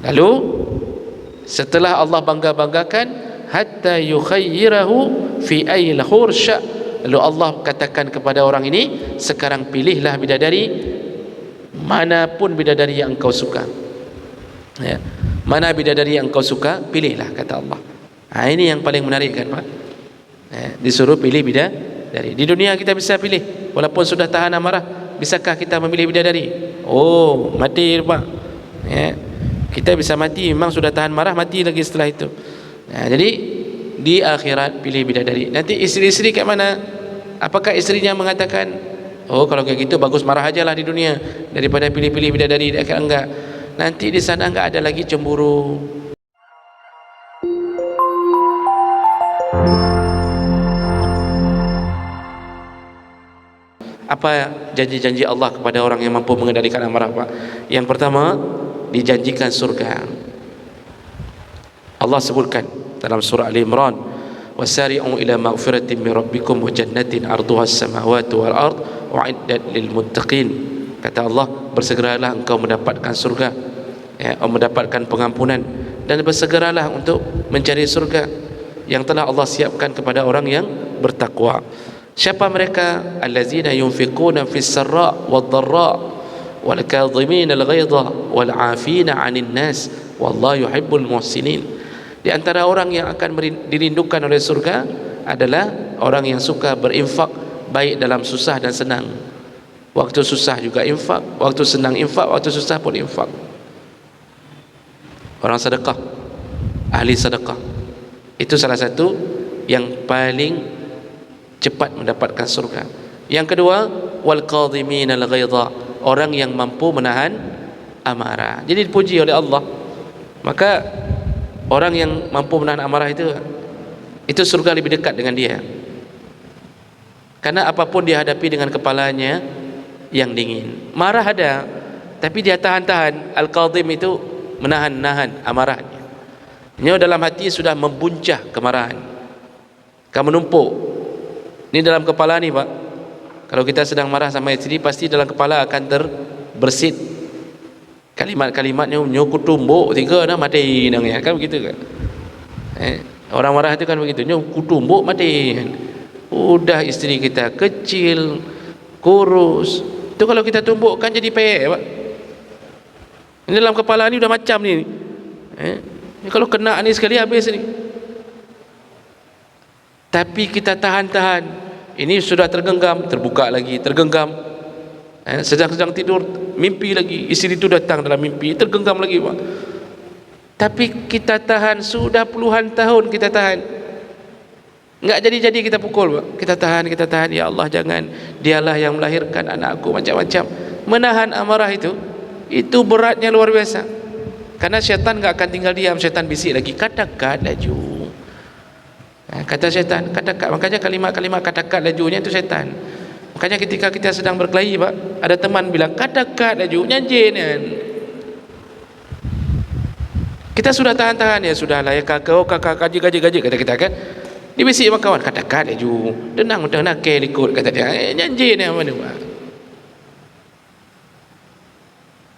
Lalu setelah Allah bangga-banggakan, hatta yukhayyirahu fi ayil hursya, lalu Allah katakan kepada orang ini, sekarang pilihlah bidadari manapun bidadari yang engkau suka. Ya. Mana bidadari yang engkau suka, pilihlah, kata Allah. Ini yang paling menarik kan Pak. Disuruh pilih bidadari. Di dunia kita bisa pilih, walaupun sudah tahan amarah, bisakah kita memilih bidadari? Oh, mati Pak. Kita bisa mati, memang sudah tahan marah, mati lagi setelah itu. Jadi di akhirat pilih bidadari. Nanti isteri-isteri kat mana? Apakah istrinya mengatakan, oh kalau kayak gitu bagus marah aja lah di dunia daripada pilih-pilih bidadari di akhirat? Enggak. Nanti di sana enggak ada lagi cemburu. Apa janji-janji Allah kepada orang yang mampu mengendalikan amarah Pak? Yang pertama, dijanjikan surga. Allah sebutkan dalam surah Al-Imran, wasari'u ila maghfiratin min rabbikum wa jannatin 'arduha as-samawati wal ard u'iddat lil muttaqin. Kata Allah, bersegeralah engkau mendapatkan surga, mendapatkan pengampunan, dan bersegeralah untuk mencari surga yang telah Allah siapkan kepada orang yang bertakwa. Siapa mereka? Allazina yunfiquna fis sarra wad dharra wal kadhimin al ghaidha wal 'afina 'anil nas wallahu yuhibbul muhsinin. Di antara orang yang akan dirindukan oleh surga adalah orang yang suka berinfak, baik dalam susah dan senang. Waktu susah juga infak, waktu senang infak, waktu susah pun infak. Orang sedekah, ahli sedekah, itu salah satu yang paling cepat mendapatkan surga. Yang kedua, wal kadhimin al ghaidha, orang yang mampu menahan amarah. Jadi dipuji oleh Allah. Maka orang yang mampu menahan amarah itu surga lebih dekat dengan dia. Karena apapun dia hadapi dengan kepalanya yang dingin. Marah ada, tapi dia tahan-tahan. Al-kadhim itu menahan-nahan amarahnya. Ini dalam hati sudah membuncah kemarahan, kamu numpuk. Ini dalam kepala ni Pak. Kalau kita sedang marah sama isteri, pasti dalam kepala akan terbersit kalimat-kalimatnya, nyokut tumbuk tiga dah mati nangnya, kan begitu kan? Orang marah itu kan begitu, nyokut tumbuk mati. Udah isteri kita kecil, kurus, itu kalau kita tumbukkan jadi pek Pak. Ini dalam kepala ni udah macam ni. Kalau kena ni sekali habis ni. Tapi kita tahan-tahan. Ini sudah tergenggam, terbuka lagi, tergenggam. Sedang tidur, mimpi lagi, isteri itu datang dalam mimpi, tergenggam lagi Pak. Tapi kita tahan, sudah puluhan tahun kita tahan. Enggak jadi-jadi kita pukul Pak. Kita tahan, ya Allah jangan. Dialah yang melahirkan anakku, macam-macam. Menahan amarah itu beratnya luar biasa. Karena syaitan enggak akan tinggal diam, syaitan bisik lagi, kata-kata laju. Kata syaitan, kata-kata. Makanya kalimat-kalimat kata-kata lajunya itu syaitan. Makanya ketika kita sedang berkelahi Pak, ada teman bilang kata-kata laju, nyanjin kan. Kita sudah tahan-tahan, ya sudahlah ya kakak gaji kata kita kan. Dibisik sama kawan, kata-kata laju, tenang ke ikut kata dia, nyanjin yang mana Pak.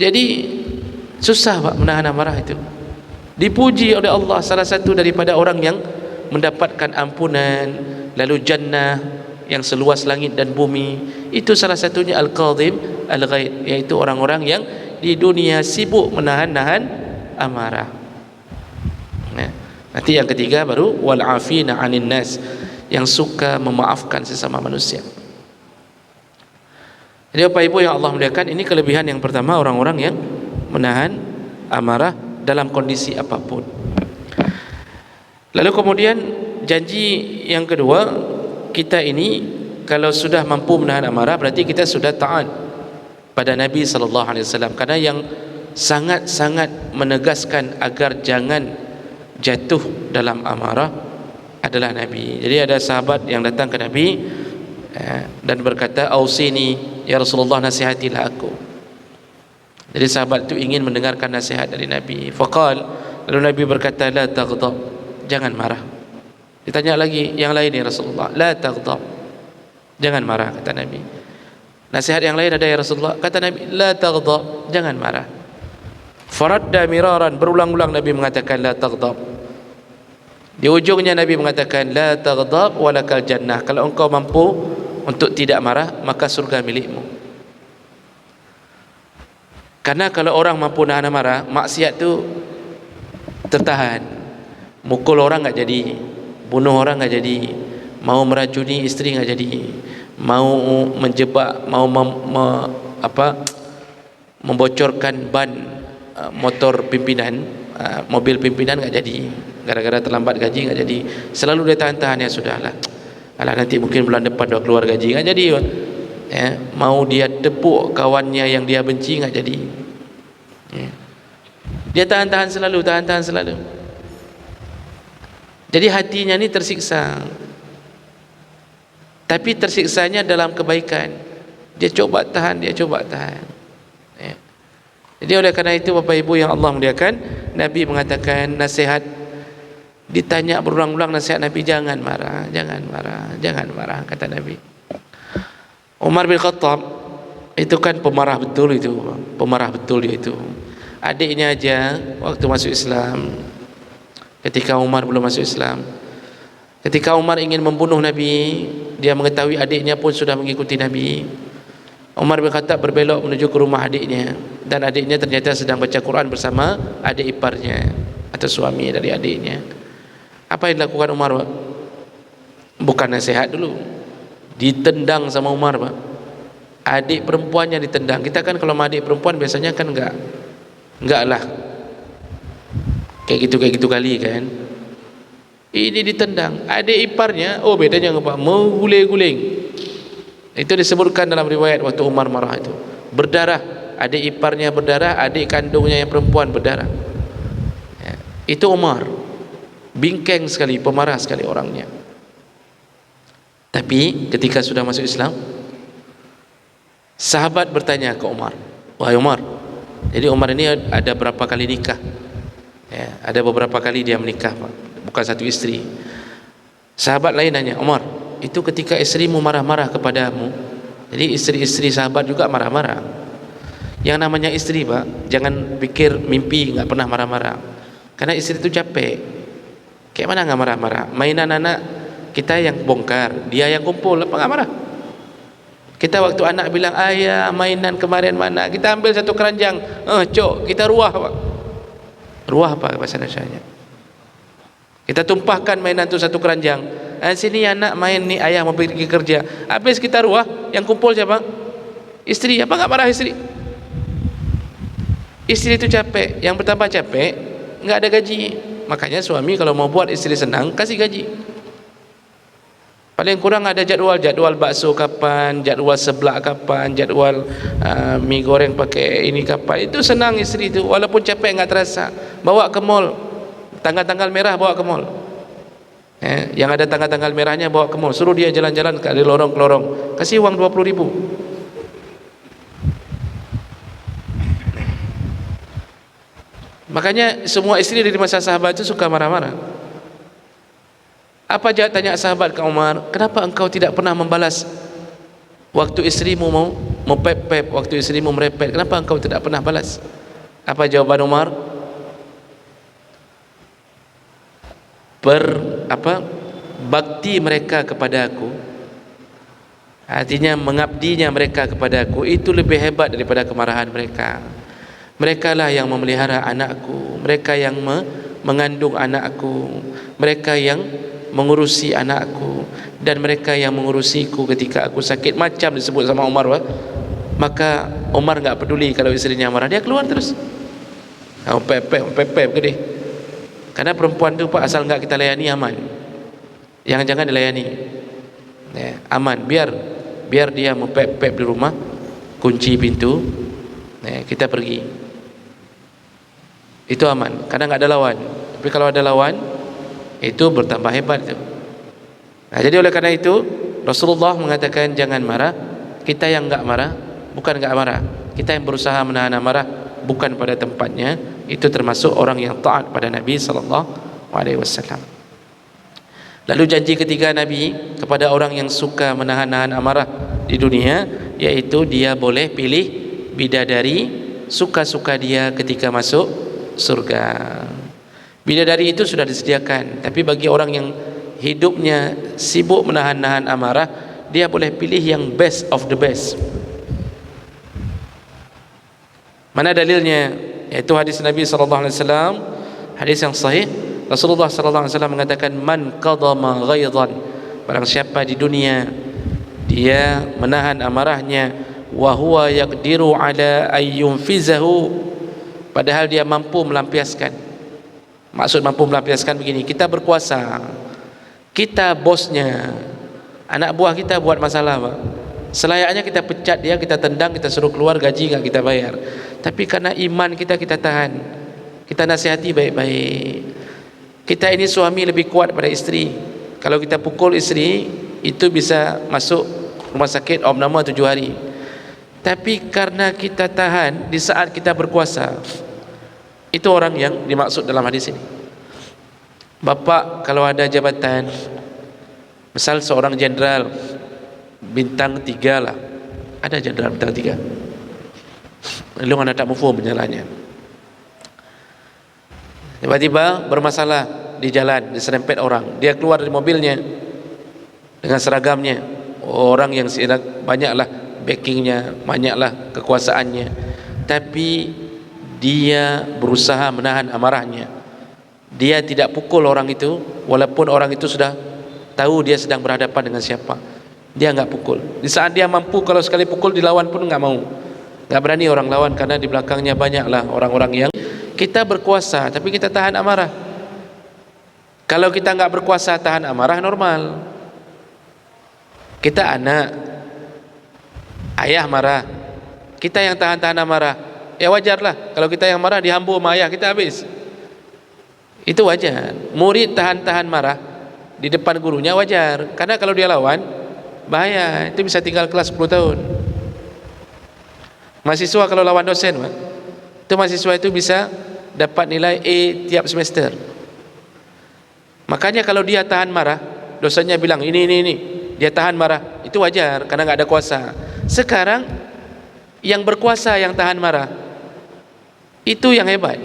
Jadi susah Pak menahan amarah itu. Dipuji oleh Allah, salah satu daripada orang yang mendapatkan ampunan, lalu jannah yang seluas langit dan bumi, itu salah satunya al-kadhim al-ghaid, yaitu orang-orang yang di dunia sibuk menahan-nahan amarah. Nanti yang ketiga baru wal afina 'anil nas, yang suka memaafkan sesama manusia. Jadi Bapak Ibu yang Allah muliakan, ini kelebihan yang pertama, orang-orang yang menahan amarah dalam kondisi apapun. Lalu kemudian janji yang kedua, kita ini kalau sudah mampu menahan amarah, berarti kita sudah taat pada Nabi SAW. Karena yang sangat-sangat menegaskan agar jangan jatuh dalam amarah adalah Nabi. Jadi ada sahabat yang datang ke Nabi dan berkata, "Ausini ya Rasulullah, nasihatilah aku." Jadi sahabat itu ingin mendengarkan nasihat dari Nabi. Faqal, lalu Nabi berkata, "La taghdab," jangan marah. Ditanya lagi, yang lain ya Rasulullah, "La taghdab," jangan marah, kata Nabi. Nasihat yang lain ada ya Rasulullah, kata Nabi, "La taghdab," jangan marah. Faradda miraran, berulang-ulang Nabi mengatakan la taghdab. Di ujungnya Nabi mengatakan la taghdab walakal jannah. Kalau engkau mampu untuk tidak marah, maka surga milikmu. Karena kalau orang mampu nahan marah, maksiat tu tertahan. Mukul orang enggak jadi, bunuh orang enggak jadi, mau meracuni isteri enggak jadi, mau menjebak, mau membocorkan ban motor pimpinan, mobil pimpinan enggak jadi, gara-gara terlambat gaji enggak jadi. Selalu dia tahan-tahan, ya sudahlah, alah nanti mungkin bulan depan dah keluar gaji, enggak jadi. Ya, mau dia tepuk kawannya yang dia benci enggak jadi. Ya. Dia tahan-tahan selalu, tahan-tahan selalu. Jadi hatinya ni tersiksa, tapi tersiksanya dalam kebaikan. Dia coba tahan, dia coba tahan. Ya. Jadi oleh kerana itu Bapak Ibu yang Allah muliakan, Nabi mengatakan nasihat, ditanya berulang-ulang nasihat Nabi, jangan marah, jangan marah, jangan marah, kata Nabi. Umar bin Khattab itu kan pemarah betul, itu pemarah betul dia itu. Adiknya aja waktu masuk Islam, ketika Umar belum masuk Islam, ketika Umar ingin membunuh Nabi, dia mengetahui adiknya pun sudah mengikuti Nabi. Umar bin Khattab berbelok menuju ke rumah adiknya, dan adiknya ternyata sedang baca Quran bersama adik iparnya atau suami dari adiknya. Apa yang dilakukan Umar, Pak? Bukan nasihat dulu, ditendang sama Umar, Pak. Adik perempuannya ditendang. Kita kan kalau sama adik perempuan biasanya kan enggak lah kayak gitu kali kan. Ini ditendang. Adik iparnya, oh bedanya apa? Mengguling-guling. Itu disebutkan dalam riwayat waktu Umar marah itu. Berdarah, adik iparnya berdarah, adik kandungnya yang perempuan berdarah. Ya. Itu Umar. Bingkeng sekali, pemarah sekali orangnya. Tapi ketika sudah masuk Islam, sahabat bertanya ke Umar, wahai Umar, jadi Umar ini ada berapa kali nikah? Ya, ada beberapa kali dia menikah, Pak. Bukan satu istri. Sahabat lain nanya, Umar, itu ketika istrimu marah-marah kepadamu, jadi istri-istri sahabat juga marah-marah. Yang namanya istri, Pak, jangan pikir mimpi enggak pernah marah-marah. Karena istri itu capek. Kayak mana enggak marah-marah? Mainan anak kita yang bongkar, dia yang kumpul, apa enggak marah? Kita waktu anak bilang, ayah mainan kemarin mana? Kita ambil satu keranjang, cok, kita ruah, Pak. Ruah apa bahasa Indonesianya? Kita tumpahkan mainan itu satu keranjang. Sini anak main nih, ayah mau pergi kerja. Habis kita ruah, yang kumpul siapa? Istri. Apa enggak marah istri? Istri itu capek, yang bertambah capek, enggak ada gaji. Makanya suami kalau mau buat istri senang, kasih gaji. Paling kurang ada jadual bakso kapan, jadual seblak kapan, jadual mie goreng pakai ini kapan. Itu senang istri itu, walaupun capek enggak terasa. Bawa ke mall, tanggal-tanggal merah bawa ke mall. Yang ada tanggal-tanggal merahnya bawa ke mall, suruh dia jalan-jalan dari lorong ke lorong, kasih uang 20.000. Makanya semua istri dari masa sahabat itu suka marah-marah. Apa dia tanya sahabat ke Umar, kenapa engkau tidak pernah membalas waktu istrimu mau mepep-pep, waktu istrimu merepet, kenapa engkau tidak pernah balas? Apa jawaban Umar? Bakti mereka kepada aku, artinya mengabdinya mereka kepada aku, itu lebih hebat daripada kemarahan mereka. Mereka lah yang memelihara anakku, mereka yang mengandung anakku, mereka yang mengurusi anakku, dan mereka yang mengurusiku ketika aku sakit. Macam disebut sama Umar, maka Umar enggak peduli kalau istrinya marah, dia keluar terus. Pep gede. Karena perempuan tu, Pak, asal enggak kita layani aman. Jangan dilayani. Ya, aman, biar dia mepep di rumah, kunci pintu, ya, kita pergi. Itu aman, karena enggak ada lawan. Tapi kalau ada lawan, itu bertambah hebat tu. Nah, jadi oleh karena itu Rasulullah mengatakan jangan marah. Kita yang enggak marah, bukan enggak marah, kita yang berusaha menahan amarah bukan pada tempatnya. Itu termasuk orang yang taat pada Nabi SAW. Lalu janji ketiga Nabi kepada orang yang suka menahan-nahan amarah di dunia, yaitu dia boleh pilih bidadari suka-suka dia ketika masuk surga. Bidadari itu sudah disediakan, tapi bagi orang yang hidupnya sibuk menahan-nahan amarah, dia boleh pilih yang best of the best. Mana dalilnya? Yaitu hadis Nabi SAW, hadis yang sahih. Rasulullah SAW mengatakan, man qadama ghaidhan, barang siapa di dunia dia menahan amarahnya, wa huwa yaqdiru ala ayyunfizahu, padahal dia mampu melampiaskan. Maksud mampu melampiaskan begini, kita berkuasa, kita bosnya, anak buah kita buat masalah, Pak. Selayaknya kita pecat dia, kita tendang, kita suruh keluar, gaji enggak kita bayar. Tapi karena iman kita, kita tahan, kita nasihati baik-baik. Kita ini suami lebih kuat pada isteri. Kalau kita pukul isteri, itu bisa masuk rumah sakit opname 7 hari. Tapi karena kita tahan di saat kita berkuasa, itu orang yang dimaksud dalam hadis ini. Bapak kalau ada jabatan, misal seorang jenderal bintang 3 lah, ada jenderal bintang 3, lalu anda tak mufum penjelasannya, tiba-tiba bermasalah di jalan, diserempet orang, dia keluar dari mobilnya dengan seragamnya, orang yang banyaklah backingnya, banyaklah kekuasaannya, tapi dia berusaha menahan amarahnya. Dia tidak pukul orang itu, walaupun orang itu sudah tahu dia sedang berhadapan dengan siapa. Dia enggak pukul. Di saat dia mampu, kalau sekali pukul dilawan pun enggak mau, enggak berani orang lawan, karena di belakangnya banyaklah orang-orang yang kita berkuasa, tapi kita tahan amarah. Kalau kita enggak berkuasa tahan amarah, normal. Kita anak, ayah marah, kita yang tahan-tahan amarah, ya wajarlah. Kalau kita yang marah dihambur sama ayah, kita habis. Itu wajar. Murid tahan-tahan marah di depan gurunya wajar, karena kalau dia lawan bahaya, itu bisa tinggal kelas 10 tahun. Mahasiswa kalau lawan dosen, itu mahasiswa itu bisa dapat nilai A tiap semester. Makanya kalau dia tahan marah, dosennya bilang ini, dia tahan marah, itu wajar, karena nggak ada kuasa. Sekarang yang berkuasa yang tahan marah, itu yang hebat.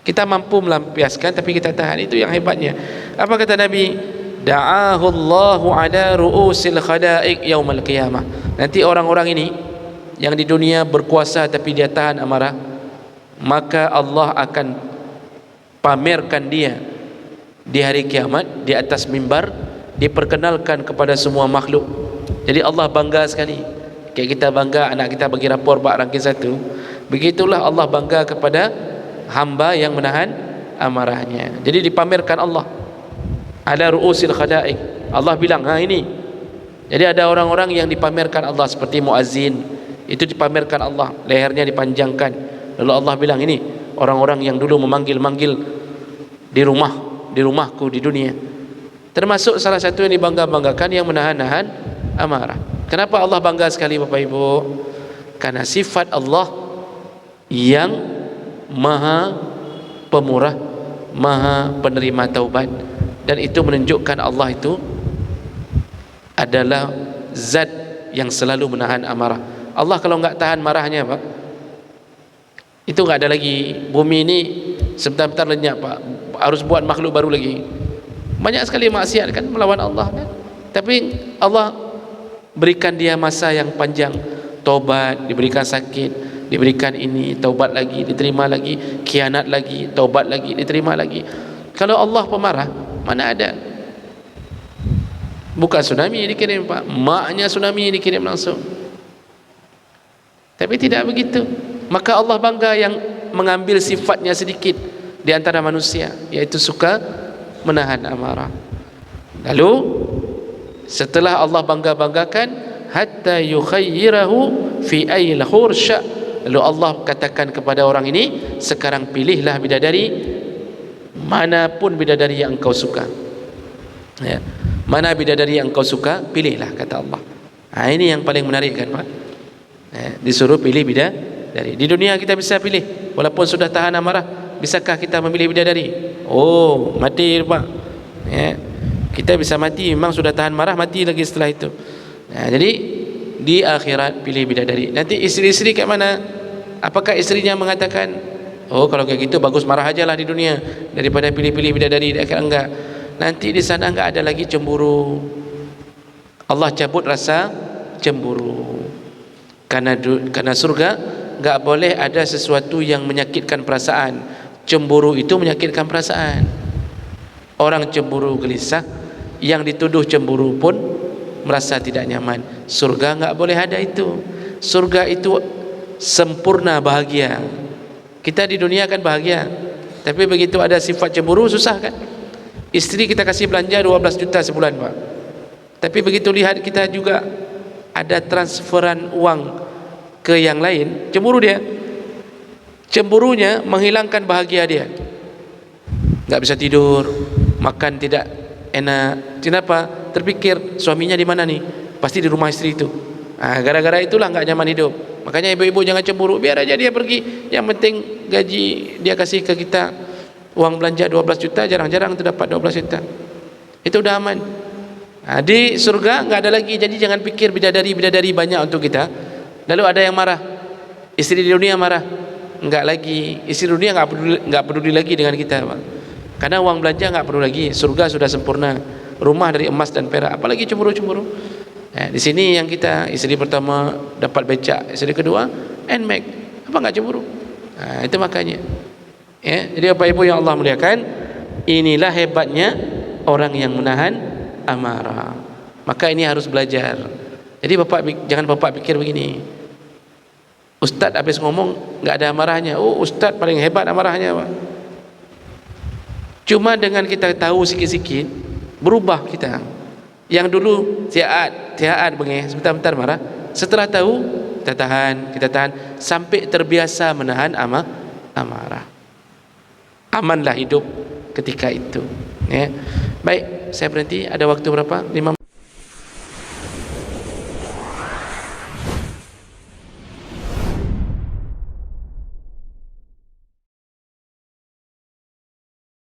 Kita mampu melampiaskan, tapi kita tahan, itu yang hebatnya. Apa kata Nabi? Da'ahu Allahu ala ru'usil khada'iq yaumal qiyamah. Nanti orang-orang ini yang di dunia berkuasa tapi dia tahan amarah, maka Allah akan pamerkan dia di hari kiamat di atas mimbar, diperkenalkan kepada semua makhluk. Jadi Allah bangga sekali. Kayak kita bangga anak kita bagi rapor bak ranking 1, begitulah Allah bangga kepada hamba yang menahan amarahnya. Jadi dipamerkan Allah ala ru'usil khada'iq. Allah bilang, ini. Jadi ada orang-orang yang dipamerkan Allah, seperti muazzin, itu dipamerkan Allah, lehernya dipanjangkan. Lalu Allah bilang, ini orang-orang yang dulu memanggil-manggil di rumahku di dunia. Termasuk salah satu yang dibangga-banggakan yang menahan-nahan amarah. Kenapa Allah bangga sekali Bapak Ibu? Karena sifat Allah yang maha pemurah, maha penerima taubat, dan itu menunjukkan Allah itu adalah zat yang selalu menahan amarah. Allah kalau enggak tahan marahnya, Pak, itu enggak ada lagi. Bumi ini sebentar-bentar lenyap, Pak. Harus buat makhluk baru lagi. Banyak sekali maksiat kan melawan Allah kan. Tapi Allah berikan dia masa yang panjang, taubat, diberikan sakit, diberikan ini, taubat lagi, diterima lagi, khianat lagi, taubat lagi, diterima lagi. Kalau Allah pemarah, mana ada? Bukan tsunami dikirim, Pak, maknya tsunami dikirim langsung. Tapi tidak begitu. Maka Allah bangga yang mengambil sifatnya sedikit di antara manusia, yaitu suka menahan amarah. Lalu setelah Allah bangga-banggakan, hatta yukhayyirahu fi ayil khursha, lalu Allah katakan kepada orang ini, sekarang pilihlah bidadari, manapun bidadari yang engkau suka, ya. Mana bidadari yang engkau suka, pilihlah, kata Allah. Ini yang paling menarik kan, Pak, ya, disuruh pilih bidadari. Di dunia kita bisa pilih, walaupun sudah tahan amarah, bisakah kita memilih bidadari? Oh, mati, Pak, ya. Kita bisa mati, memang sudah tahan marah, mati lagi setelah itu. Nah, jadi di akhirat pilih bidadari. Nanti istri-istri kat mana? Apakah isterinya mengatakan, oh kalau kayak gitu bagus marah aja lah di dunia daripada pilih-pilih bidadari di akhirat? Enggak. Nanti di sana enggak ada lagi cemburu. Allah cabut rasa cemburu. Karena surga enggak boleh ada sesuatu yang menyakitkan perasaan. Cemburu itu menyakitkan perasaan. Orang cemburu gelisah, yang dituduh cemburu pun merasa tidak nyaman. Surga enggak boleh ada itu. Surga itu sempurna bahagia. Kita di dunia kan bahagia, tapi begitu ada sifat cemburu susah kan. Istri kita kasih belanja 12 juta sebulan Pak, tapi begitu lihat kita juga ada transferan uang ke yang lain, cemburu dia. Cemburunya menghilangkan bahagia dia. Enggak bisa tidur, makan tidak enak. Kenapa? Terpikir suaminya di mana nih? Pasti di rumah istri itu. Gara-gara itulah enggak nyaman hidup. Makanya ibu-ibu jangan cemburu, biar aja dia pergi. Yang penting gaji dia kasih ke kita, uang belanja 12 juta, jarang-jarang tu dapat 12 juta. Itu udah aman. Di surga enggak ada lagi. Jadi jangan pikir bidadari-bidadari banyak untuk kita. Lalu ada yang marah, istri di dunia marah. Enggak lagi. Istri dunia enggak peduli lagi dengan kita, Pak. Karena uang belanja enggak perlu lagi. Surga sudah sempurna. Rumah dari emas dan perak. Apalagi cemburu-cemburu. Di sini yang kita, istri pertama dapat becak, istri kedua NMAX, apa enggak cemburu? Itu makanya. Jadi Bapak Ibu yang Allah muliakan, inilah hebatnya orang yang menahan amarah. Maka ini harus belajar. Jadi jangan Bapak pikir begini, Ustaz habis ngomong enggak ada amarahnya. Oh, Ustaz paling hebat amarahnya, Pak. Cuma dengan kita tahu sikit-sikit, berubah kita. Yang dulu tiaat bengeh, sebentar-bentar marah. Setelah tahu, kita tahan sampai terbiasa menahan amarah. Amanlah hidup ketika itu. Baik, saya berhenti. Ada waktu berapa? 5